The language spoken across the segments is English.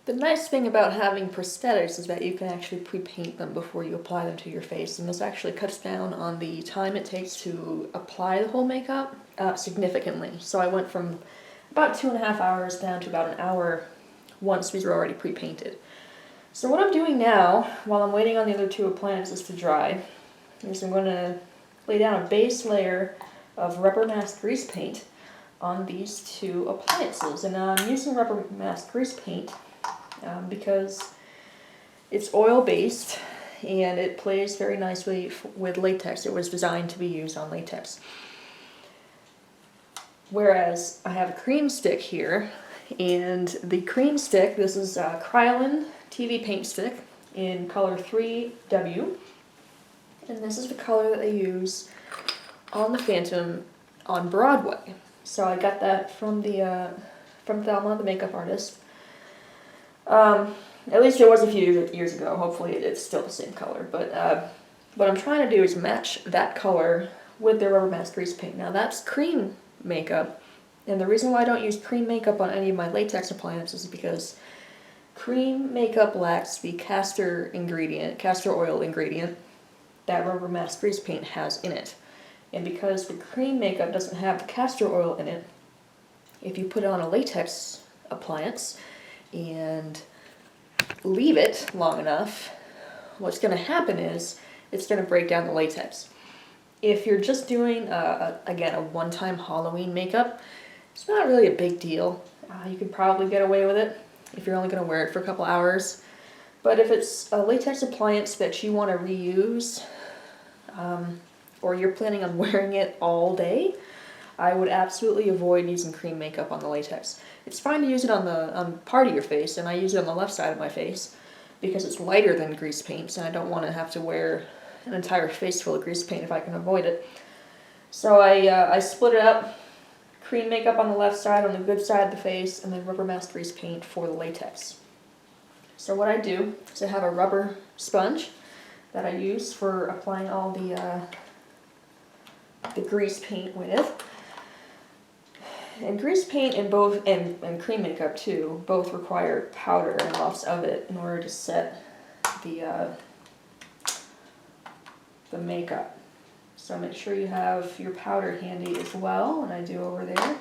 The nice thing about having prosthetics is that you can actually pre-paint them before you apply them to your face, and this actually cuts down on the time it takes to apply the whole makeup significantly. So I went from about 2.5 hours down to about an hour once these were already pre-painted. So what I'm doing now, while I'm waiting on the other two appliances to dry, is I'm going to lay down a base layer of rubber mask grease paint on these two appliances. And I'm using rubber mask grease paint because it's oil-based and it plays very nicely with latex. It was designed to be used on latex. Whereas I have a cream stick here, and the cream stick, this is a Krylon TV paint stick in color 3W, and this is the color that they use on the Phantom on Broadway. So I got that from Thelma, the makeup artist. At least it was a few years ago. Hopefully it's still the same color. But what I'm trying to do is match that color with their rubber mask grease paint. Now that's cream makeup, and the reason why I don't use cream makeup on any of my latex appliances is because cream makeup lacks the castor oil ingredient that rubber mask grease paint has in it. And because the cream makeup doesn't have the castor oil in it, if you put it on a latex appliance and leave it long enough, what's going to happen is it's going to break down the latex. If you're just doing, again, a one-time Halloween makeup, it's not really a big deal. You could probably get away with it if you're only going to wear it for a couple hours. But if it's a latex appliance that you want to reuse, or you're planning on wearing it all day, I would absolutely avoid using cream makeup on the latex. It's fine to use it on part of your face, and I use it on the left side of my face because it's lighter than grease paints, and I don't want to have to wear an entire face full of grease paint if I can avoid it. So I split it up, cream makeup on the left side, on the good side of the face, and then rubber mask grease paint for the latex. So what I do is I have a rubber sponge that I use for applying all the grease paint with. And grease paint and cream makeup too both require powder and lots of it in order to set the makeup. So make sure you have your powder handy as well, and I do over there.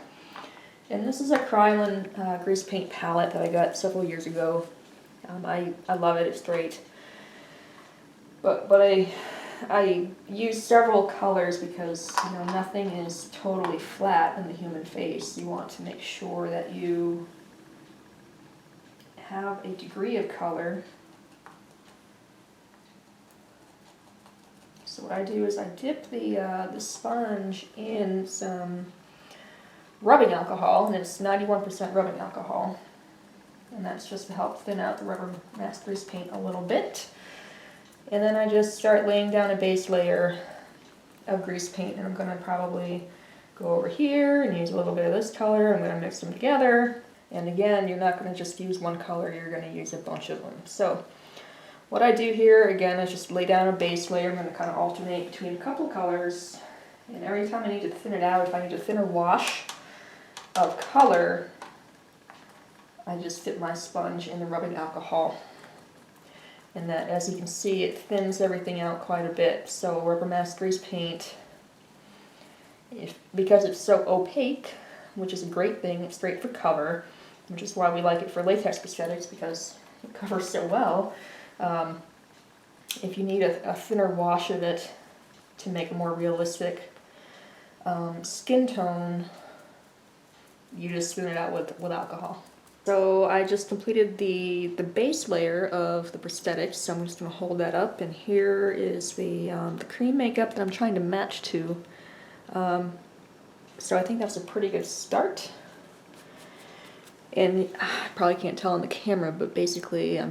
And this is a Krylon grease paint palette that I got several years ago. I love it, it's great. But I use several colors because, you know, nothing is totally flat in the human face. You want to make sure that you have a degree of color. So what I do is I dip the sponge in some rubbing alcohol, and it's 91% rubbing alcohol. And that's just to help thin out the rubber mask grease paint a little bit. And then I just start laying down a base layer of grease paint, and I'm going to probably go over here and use a little bit of this color. I'm going to mix them together. And again, you're not going to just use one color, you're going to use a bunch of them. So what I do here, again, is just lay down a base layer. I'm going to kind of alternate between a couple colors. And every time I need to thin it out, if I need a thinner wash of color, I just dip my sponge in the rubbing alcohol. And that, as you can see, it thins everything out quite a bit. So rubber mask grease paint, because it's so opaque, which is a great thing, it's great for cover, which is why we like it for latex prosthetics, because it covers so well. If you need a thinner wash of it to make a more realistic skin tone, you just thin it out with alcohol. So I just completed the base layer of the prosthetics, so I'm just going to hold that up, and here is the cream makeup that I'm trying to match to. So I think that's a pretty good start. And I probably can't tell on the camera, but basically I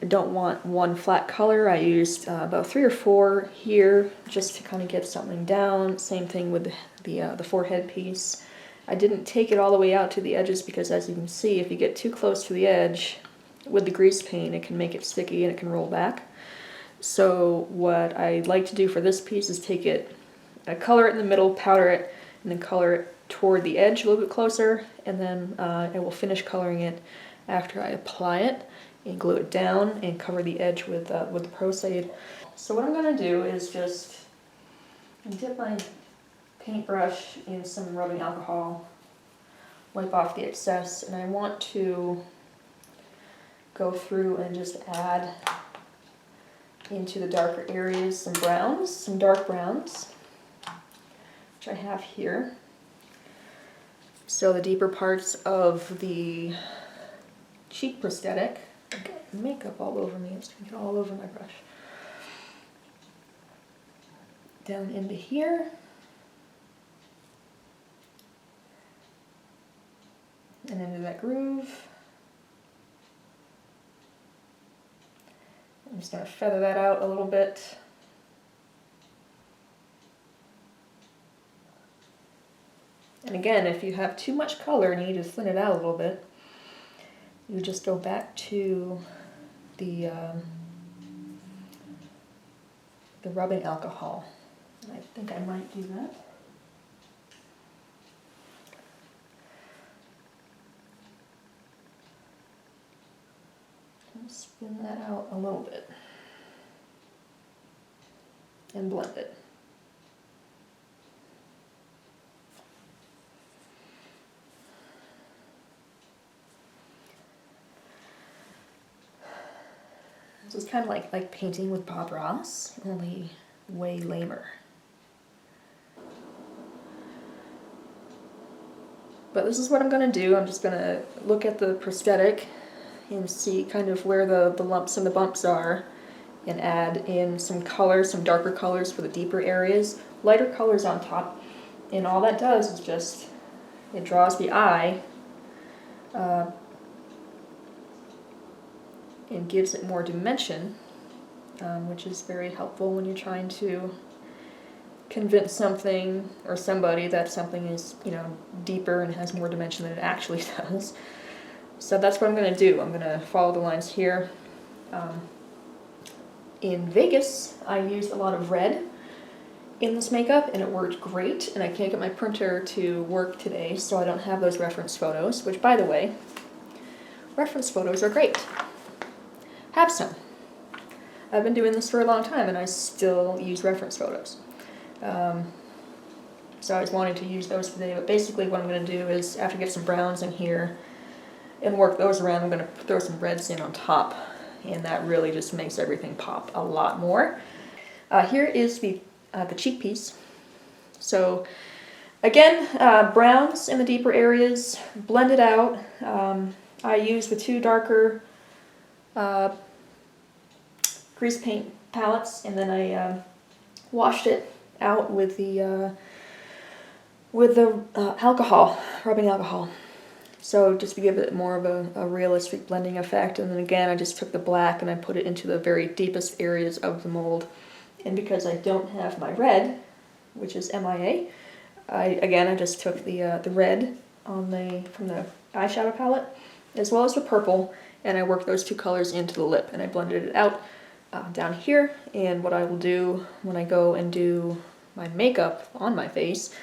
don't want one flat color. I used about 3 or 4 here just to kind of get something down. Same thing with the forehead piece. I didn't take it all the way out to the edges because, as you can see, if you get too close to the edge with the grease paint, it can make it sticky and it can roll back. So what I like to do for this piece is take it, color it in the middle, powder it, and then color it toward the edge a little bit closer, and then I will finish coloring it after I apply it and glue it down and cover the edge with the Prosthetics. So what I'm going to do is just dip my paintbrush in some rubbing alcohol, wipe off the excess, and I want to go through and just add into the darker areas some browns, some dark browns, which I have here. So the deeper parts of the cheek prosthetic. I got makeup all over me, it's gonna get all over my brush. Down into here. And into that groove. I'm just going to feather that out a little bit. And again, if you have too much color and you need to thin it out a little bit, you just go back to the rubbing alcohol. And I think I might do that. Spin that out a little bit and blend it. This is kind of like painting with Bob Ross, only way lamer. But this is what I'm going to do. I'm just going to look at the prosthetic and see kind of where the lumps and the bumps are, and add in some colors, some darker colors for the deeper areas, lighter colors on top, and all that does is just, it draws the eye and gives it more dimension, which is very helpful when you're trying to convince something or somebody that something is, you know, deeper and has more dimension than it actually does. So that's what I'm going to do. I'm going to follow the lines here. In Vegas, I used a lot of red in this makeup, and it worked great, and I can't get my printer to work today, so I don't have those reference photos, which, by the way, reference photos are great. Have some. I've been doing this for a long time, and I still use reference photos. So I was wanting to use those today, but basically what I'm going to do is, after I get some browns in here, and work those around, I'm going to throw some reds in on top, and that really just makes everything pop a lot more. Here is the cheek piece. So again, browns in the deeper areas, blended out. I used the two darker grease paint palettes, and then I washed it out with the alcohol, rubbing alcohol. So just to give it more of a realistic blending effect, and then again I just took the black and I put it into the very deepest areas of the mold. And because I don't have my red, which is MIA, I just took the red from the eyeshadow palette, as well as the purple, and I worked those two colors into the lip, and I blended it out down here. And what I will do when I go and do my makeup on my face,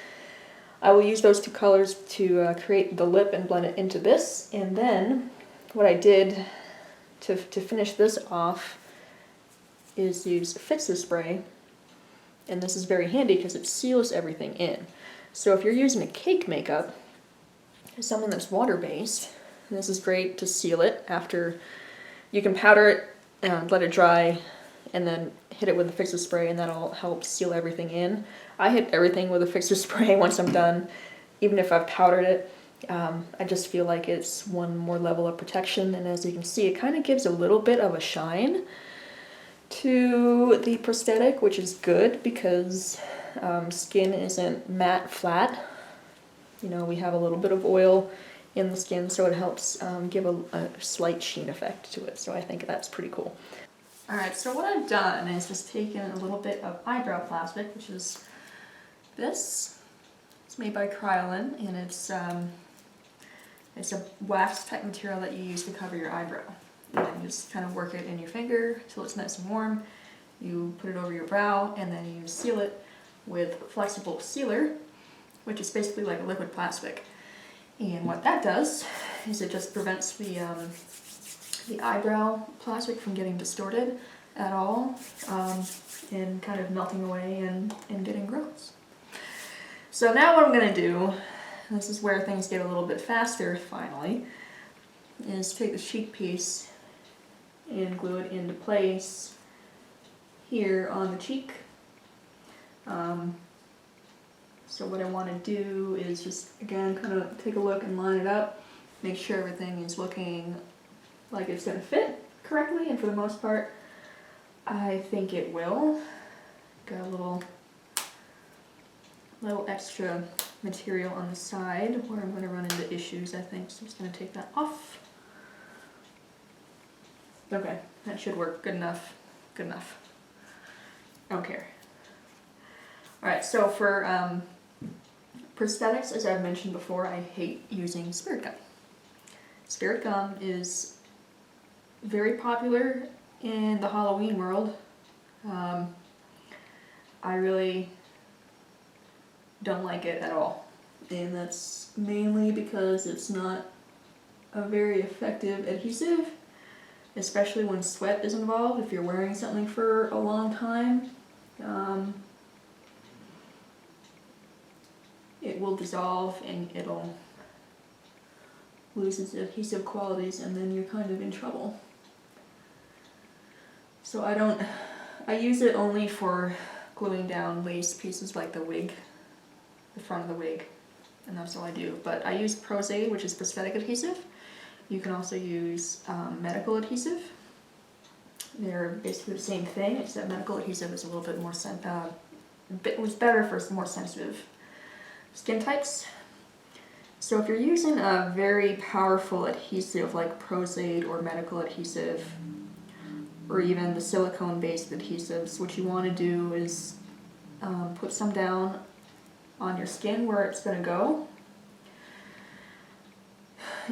I will use those two colors to create the lip and blend it into this. And then what I did to finish this off is use Fixer spray, and this is very handy because it seals everything in. So if you're using a cake makeup, something that's water-based, this is great to seal it after. You can powder it and let it dry, and then hit it with the Fixer spray, and that'll help seal everything in. I hit everything with a Fixer spray once I'm done, even if I've powdered it. I just feel like it's one more level of protection, and as you can see, it kind of gives a little bit of a shine to the prosthetic, which is good because skin isn't matte flat. You know, we have a little bit of oil in the skin, so it helps give a slight sheen effect to it, so I think that's pretty cool. Alright, so what I've done is just taken a little bit of eyebrow plastic, which is this. It's made by Kryolan, and it's a wax type material that you use to cover your eyebrow. And you just kind of work it in your finger till it's nice and warm. You put it over your brow, and then you seal it with flexible sealer, which is basically like a liquid plastic. And what that does is it just prevents the eyebrow plastic from getting distorted at all, and kind of melting away and getting gross. So now what I'm going to do, this is where things get a little bit faster finally, is take the cheek piece and glue it into place here on the cheek. So what I want to do is just, again, kind of take a look and line it up, make sure everything is looking like it's going to fit correctly, and for the most part, I think it will. Got a little extra material on the side where I'm going to run into issues, I think, so I'm just going to take that off. Okay, that should work. Good enough. Good enough. I don't care. Alright, so for prosthetics, as I've mentioned before, I hate using spirit gum. Spirit gum is very popular in the Halloween world. I really don't like it at all, and that's mainly because it's not a very effective adhesive, especially when sweat is involved. If you're wearing something for a long time, it will dissolve and it'll lose its adhesive qualities, and then you're kind of in trouble. So I use it only for gluing down lace pieces like the wig, the front of the wig, and that's all I do. But I use Prosthetics, which is prosthetic adhesive. You can also use medical adhesive. They're basically the same thing, except medical adhesive is a little bit more was better for more sensitive skin types. So if you're using a very powerful adhesive like Prosthetics or medical adhesive, or even the silicone-based adhesives, what you want to do is put some down on your skin where it's going to go,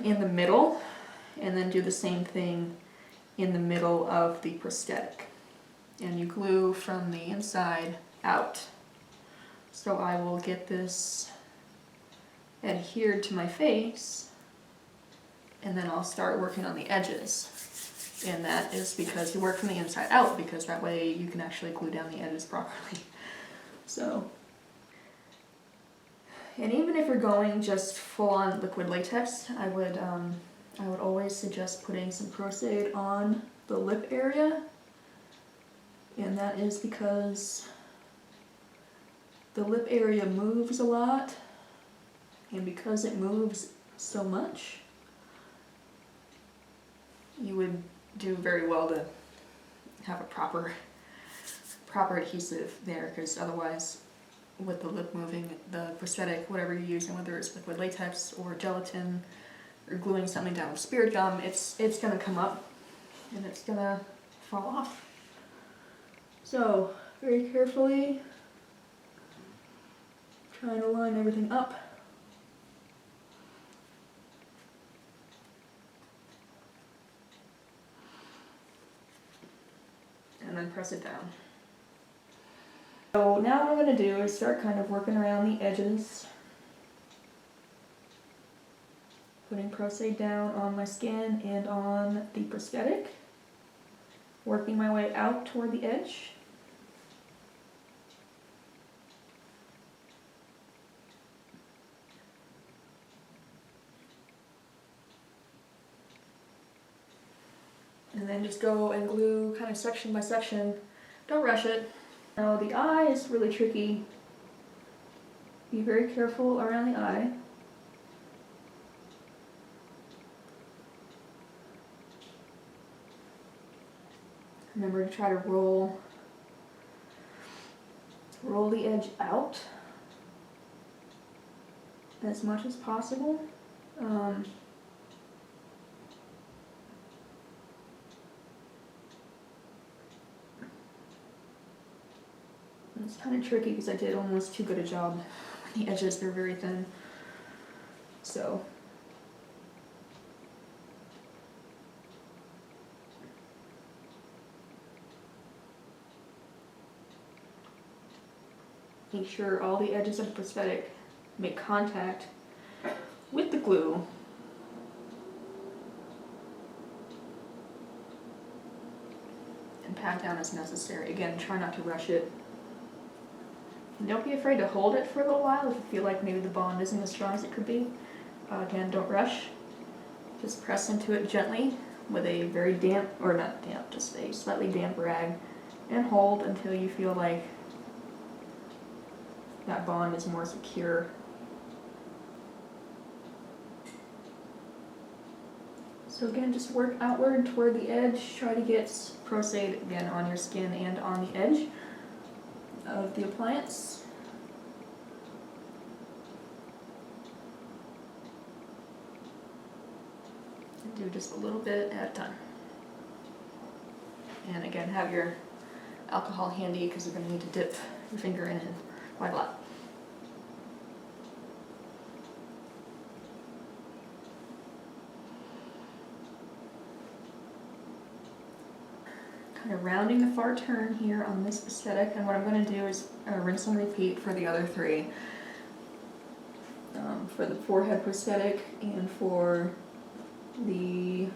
in the middle, and then do the same thing in the middle of the prosthetic. And you glue from the inside out. So I will get this adhered to my face, and then I'll start working on the edges. And that is because you work from the inside out, because that way you can actually glue down the edges properly. So, and even if you're going just full-on liquid latex, I would always suggest putting some Prosthetics on the lip area, and that is because the lip area moves a lot, and because it moves so much, you would do very well to have a proper adhesive there, because otherwise, with the lip moving, the prosthetic, whatever you're using, whether it's liquid latex or gelatin or gluing something down with spirit gum, it's gonna come up and it's gonna fall off. So very carefully trying to line everything up. And then press it down. So now what I'm going to do is start kind of working around the edges. Putting Prosthetics down on my skin and on the prosthetic. Working my way out toward the edge. And then just go and glue kind of section by section. Don't rush it. Now the eye is really tricky. Be very careful around the eye. Remember to try to roll the edge out as much as possible. It's kind of tricky because I did almost too good a job. The edges, they're very thin. So make sure all the edges of the prosthetic make contact with the glue and pat down as necessary. Again, try not to rush it. And don't be afraid to hold it for a little while if you feel like maybe the bond isn't as strong as it could be. Again, don't rush. Just press into it gently with a very damp, or not damp, just a slightly damp rag, and hold until you feel like that bond is more secure. So again, just work outward toward the edge. Try to get Prosthetics again on your skin and on the edge of the appliance. And do just a little bit at a time. And again, have your alcohol handy because you're going to need to dip your finger in it quite a lot. Kind of rounding the far turn here on this prosthetic, and what I'm going to do is rinse and repeat for the other three. For the forehead prosthetic and for the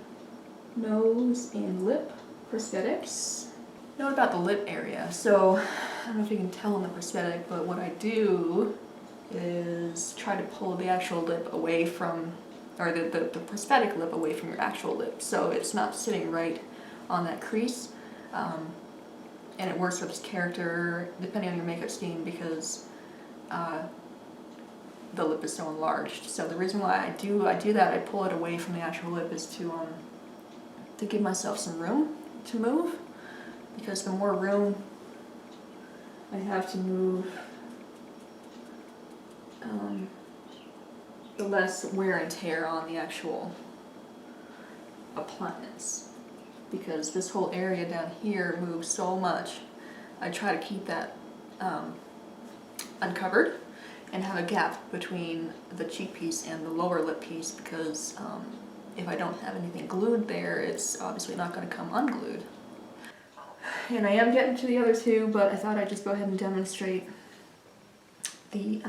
nose and lip prosthetics. Note about the lip area. So I don't know if you can tell in the prosthetic, but what I do is try to pull the actual lip away from, or the prosthetic lip away from your actual lip, so it's not sitting right on that crease. And it works for this character depending on your makeup scheme because the lip is so enlarged. So the reason why I do that, I pull it away from the actual lip, is to give myself some room to move, because the more room I have to move, the less wear and tear on the actual appliance. Because this whole area down here moves so much, I try to keep that uncovered and have a gap between the cheek piece and the lower lip piece, because if I don't have anything glued there, it's obviously not going to come unglued. And I am getting to the other two, but I thought I'd just go ahead and demonstrate the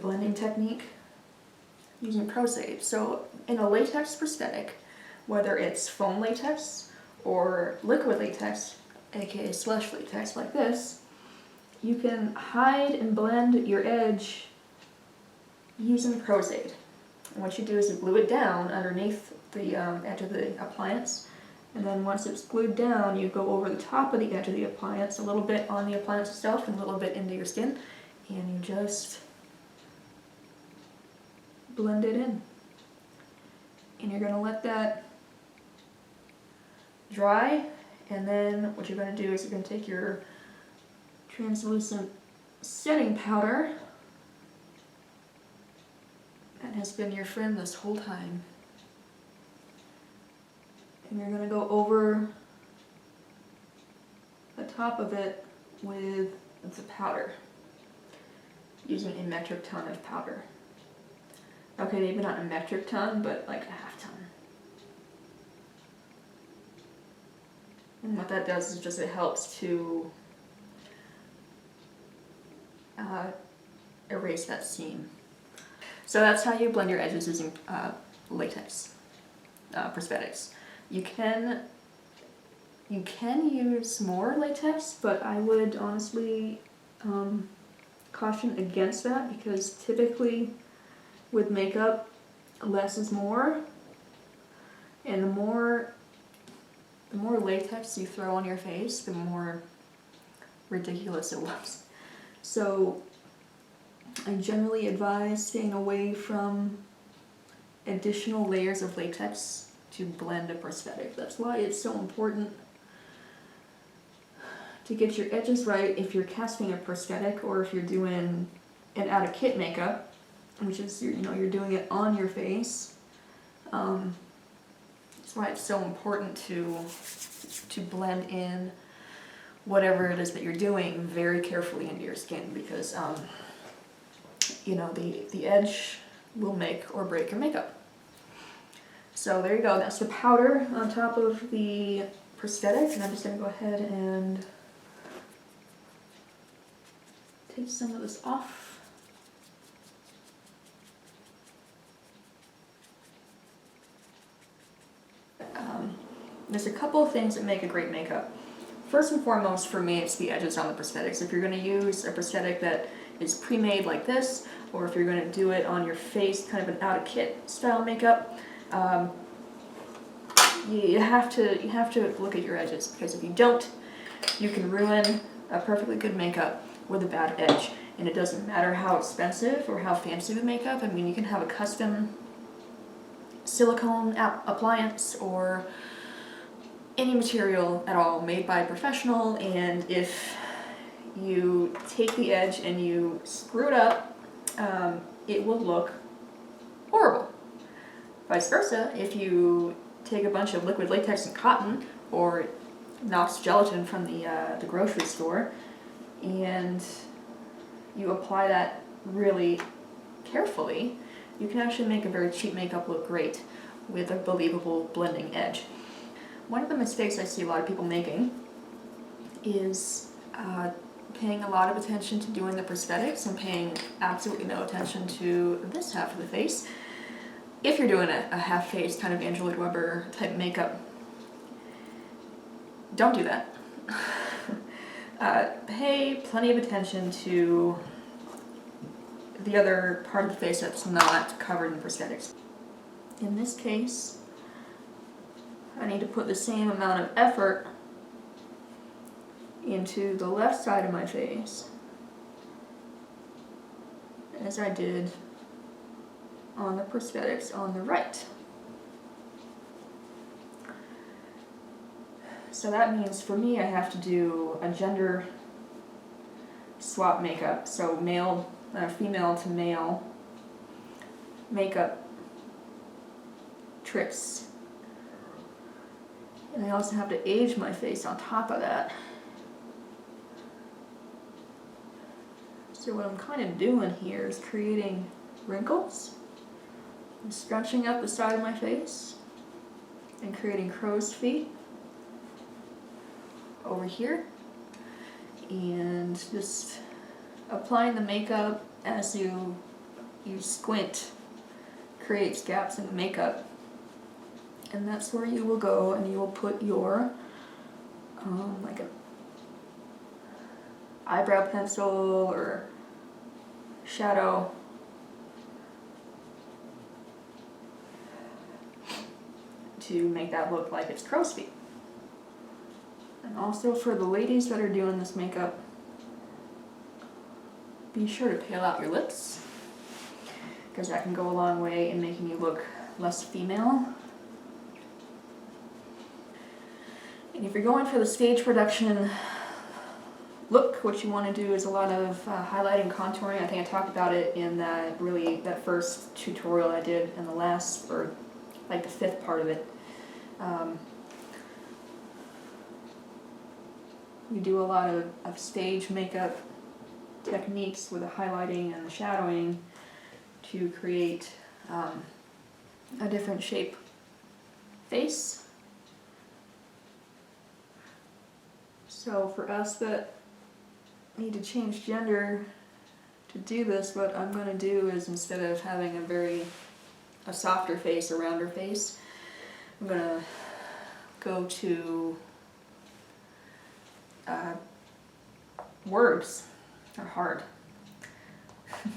blending technique using Prosthetics. So in a latex prosthetic, whether it's foam latex or liquid latex, aka slush latex like this, you can hide and blend your edge using Prosthetics. And what you do is you glue it down underneath the edge of the appliance, and then once it's glued down, you go over the top of the edge of the appliance, a little bit on the appliance itself and a little bit into your skin, and you just blend it in. And you're going to let that dry, and then what you're going to do is you're going to take your translucent setting powder that has been your friend this whole time, and you're going to go over the top of it with the powder, using a metric ton of powder. Okay, maybe not a metric ton, but like a half ton. And what that does is just it helps to erase that seam. So that's how you blend your edges using latex prosthetics. You can use more latex, but I would honestly caution against that, because typically with makeup, less is more, and the more latex you throw on your face, the more ridiculous it looks. So I generally advise staying away from additional layers of latex to blend a prosthetic. That's why it's so important to get your edges right if you're casting a prosthetic, or if you're doing an out-of-kit makeup, which is, you're doing it on your face. That's why it's so important to blend in whatever it is that you're doing very carefully into your skin, because the edge will make or break your makeup. So there you go, that's the powder on top of the prosthetic, and I'm just going to go ahead and take some of this off. There's a couple of things that make a great makeup. First and foremost for me, it's the edges on the prosthetics. If you're going to use a prosthetic that is pre-made like this, or if you're going to do it on your face, kind of an out-of-kit style makeup, you have to look at your edges, because if you don't, you can ruin a perfectly good makeup with a bad edge. And it doesn't matter how expensive or how fancy the makeup. I mean, you can have a custom silicone appliance or any material at all made by a professional, and if you take the edge and you screw it up, it will look horrible. Vice versa, if you take a bunch of liquid latex and cotton or Knox gelatin from the grocery store and you apply that really carefully, you can actually make a very cheap makeup look great with a believable blending edge. One of the mistakes I see a lot of people making is paying a lot of attention to doing the prosthetics and paying absolutely no attention to this half of the face. If you're doing a half face kind of Andrew Lloyd Webber type makeup, don't do that. Pay plenty of attention to the other part of the face that's not covered in prosthetics. In this case, I need to put the same amount of effort into the left side of my face as I did on the prosthetics on the right. So that means for me I have to do a gender swap makeup, so female to male makeup tricks. And I also have to age my face on top of that. So what I'm kind of doing here is creating wrinkles, and scrunching up the side of my face, and creating crow's feet over here, and just applying the makeup as you squint creates gaps in the makeup. And that's where you will go and you will put your like an eyebrow pencil or shadow to make that look like it's crow's feet. And also for the ladies that are doing this makeup, be sure to pale out your lips, because that can go a long way in making you look less female. And if you're going for the stage production look, what you want to do is a lot of highlighting, contouring. I think I talked about it in that first tutorial I did in the last, or like the fifth part of it. You do a lot of stage makeup techniques with the highlighting and the shadowing to create a different shape face. So for us that need to change gender to do this, what I'm going to do is, instead of having a softer face, a rounder face, I'm going to go to words are hard.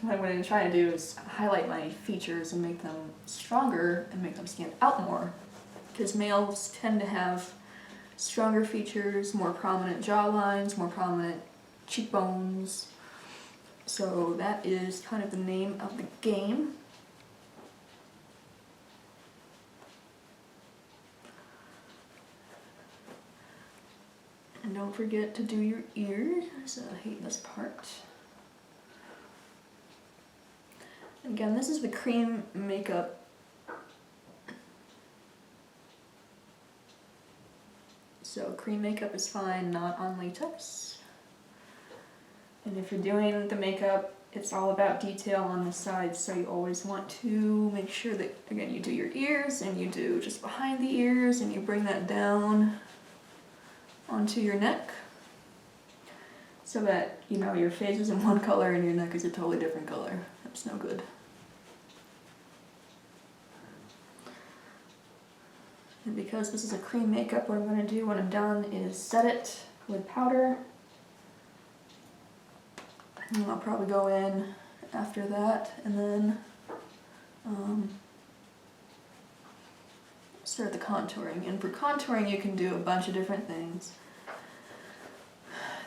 What I'm going to try to do is highlight my features and make them stronger and make them stand out more, because males tend to have stronger features, more prominent jawlines, more prominent cheekbones. So that is kind of the name of the game. And don't forget to do your ears. So I hate this part. Again, this is the cream makeup. So cream makeup is fine, not on latex. And if you're doing the makeup, it's all about detail on the sides, so you always want to make sure that, again, you do your ears and you do just behind the ears and you bring that down onto your neck, so that, you know, your face is in one color and your neck is a totally different color. That's no good. And because this is a cream makeup, what I'm going to do when I'm done is set it with powder. And I'll probably go in after that and then start the contouring. And for contouring you can do a bunch of different things.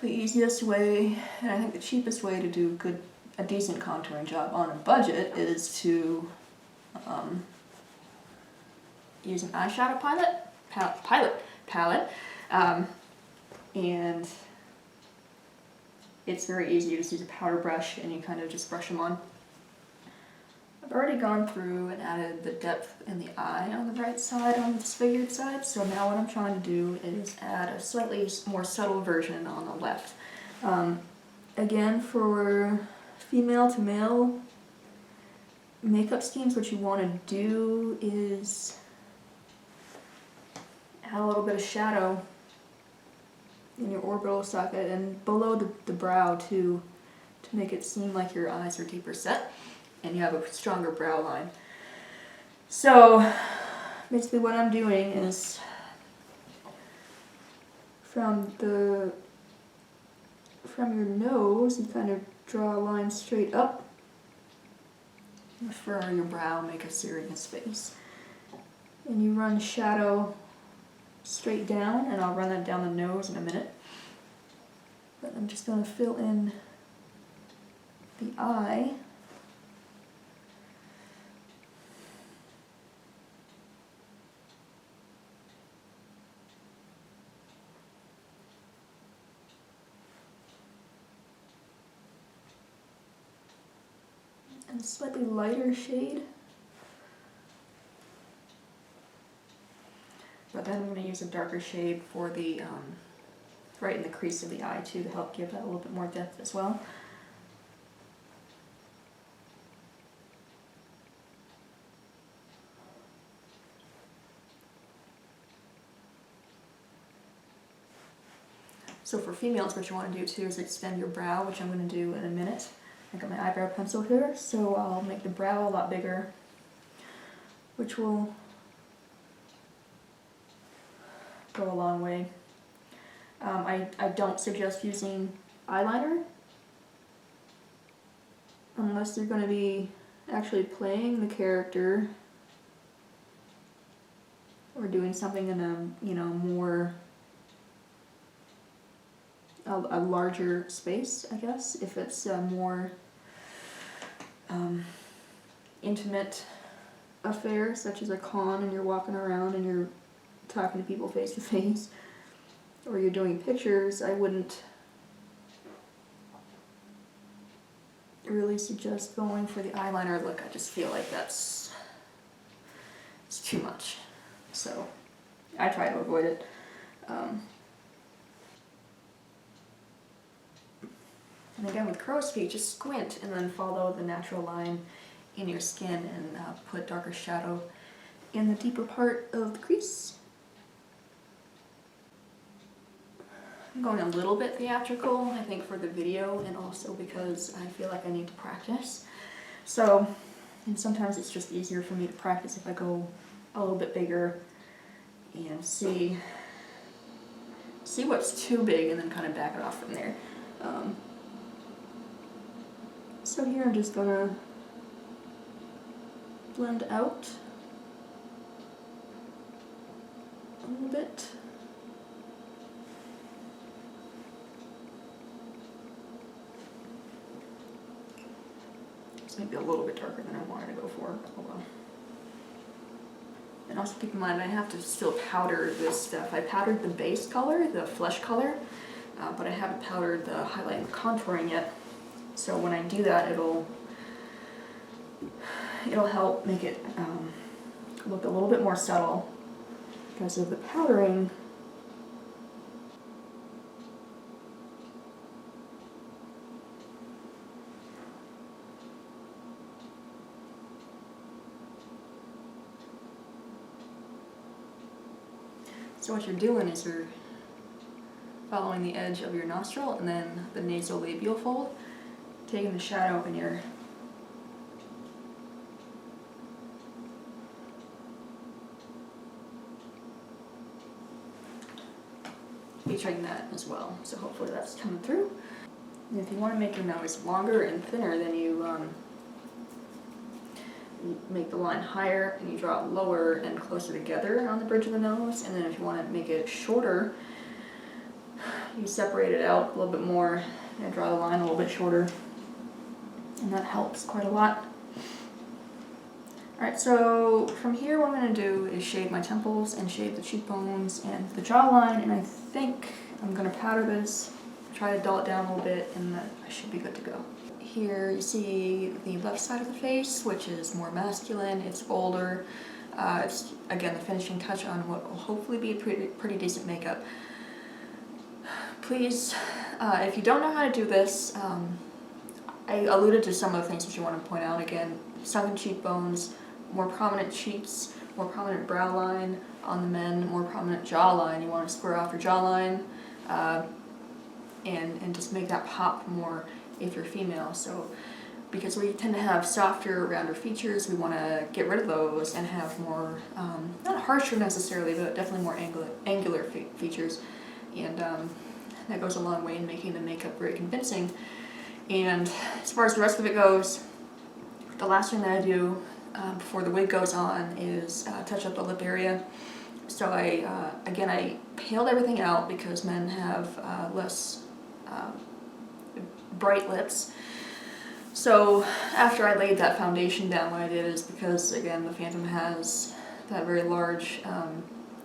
The easiest way, and I think the cheapest way to do a decent contouring job on a budget is to use an eyeshadow palette, and it's very easy. You just use a powder brush and you kind of just brush them on. I've already gone through and added the depth in the eye on the right side, on the disfigured side, so now what I'm trying to do is add a slightly more subtle version on the left. Again, for female to male makeup schemes, what you want to do is add a little bit of shadow in your orbital socket and below the brow too, to make it seem like your eyes are deeper set and you have a stronger brow line. So basically what I'm doing is from your nose you kind of draw a line straight up for your brow, make a serious face. And you run shadow straight down, and I'll run that down the nose in a minute. But I'm just going to fill in the eye. And a slightly lighter shade. But then I'm going to use a darker shade for the, right in the crease of the eye too, to help give that a little bit more depth as well. So for females, what you want to do too is extend your brow, which I'm going to do in a minute. I got my eyebrow pencil here, so I'll make the brow a lot bigger, which will go a long way. I don't suggest using eyeliner unless you're going to be actually playing the character or doing something in a, you know, more a larger space, I guess. If it's a more intimate affair, such as a con, and you're walking around and you're talking to people face to face, or you're doing pictures, I wouldn't really suggest going for the eyeliner look. I just feel like it's too much. So I try to avoid it. And again, with crow's feet, just squint and then follow the natural line in your skin and put darker shadow in the deeper part of the crease. I'm going a little bit theatrical, I think, for the video, and also because I feel like I need to practice. So, and sometimes it's just easier for me to practice if I go a little bit bigger and see what's too big and then kind of back it off from there. So here I'm just gonna blend out a little bit. This might be a little bit darker than I wanted to go for. Oh well. And also keep in mind I have to still powder this stuff. I powdered the base color, the flesh color, but I haven't powdered the highlight and contouring yet. So when I do that, it'll help make it look a little bit more subtle because of the powdering. So what you're doing is you're following the edge of your nostril and then the nasolabial fold, taking the shadow in your featuring that as well. So hopefully that's coming through. And if you want to make your nose longer and thinner, then you make the line higher and you draw it lower and closer together on the bridge of the nose. And then if you want to make it shorter, you separate it out a little bit more and draw the line a little bit shorter. And that helps quite a lot. Alright, so from here what I'm going to do is shade my temples and shade the cheekbones and the jawline, and I think I'm going to powder this, try to dull it down a little bit, and then I should be good to go. Here you see the left side of the face, which is more masculine, it's older. It's, again, the finishing touch on what will hopefully be a pretty decent makeup. Please, if you don't know how to do this, I alluded to some of the things that you want to point out. Again, sunken cheekbones, more prominent cheeks, more prominent brow line on the men, more prominent jawline. You want to square off your jawline and just make that pop more if you're female. So because we tend to have softer, rounder features, we want to get rid of those and have more, not harsher necessarily, but definitely more angular features. And that goes a long way in making the makeup very convincing. And as far as the rest of it goes, the last thing that I do before the wig goes on is touch up the lip area. So again, I paled everything out because men have less bright lips. So after I laid that foundation down, what I did is, because again the Phantom has that very large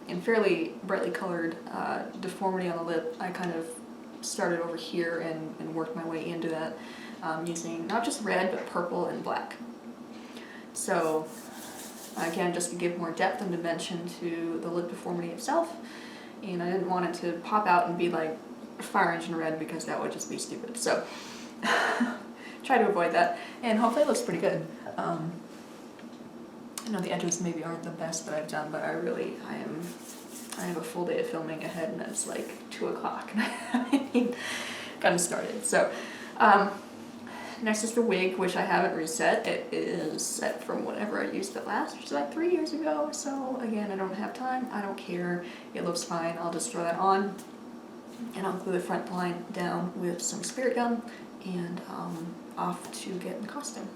and fairly brightly colored deformity on the lip, I kind of started over here and worked my way into that using not just red but purple and black. So again, just to give more depth and dimension to the lip deformity itself, and I didn't want it to pop out and be like fire engine red because that would just be stupid. So try to avoid that, and hopefully it looks pretty good. I know the edges maybe aren't the best that I've done, but I have a full day of filming ahead, and it's like 2 o'clock and I haven't gotten started. So next is the wig, which I haven't reset. It is set from whenever I used it last, which is like 3 years ago. So again, I don't have time, I don't care, it looks fine. I'll just throw that on, and I'll glue the front line down with some spirit gum, and off to get in the costume.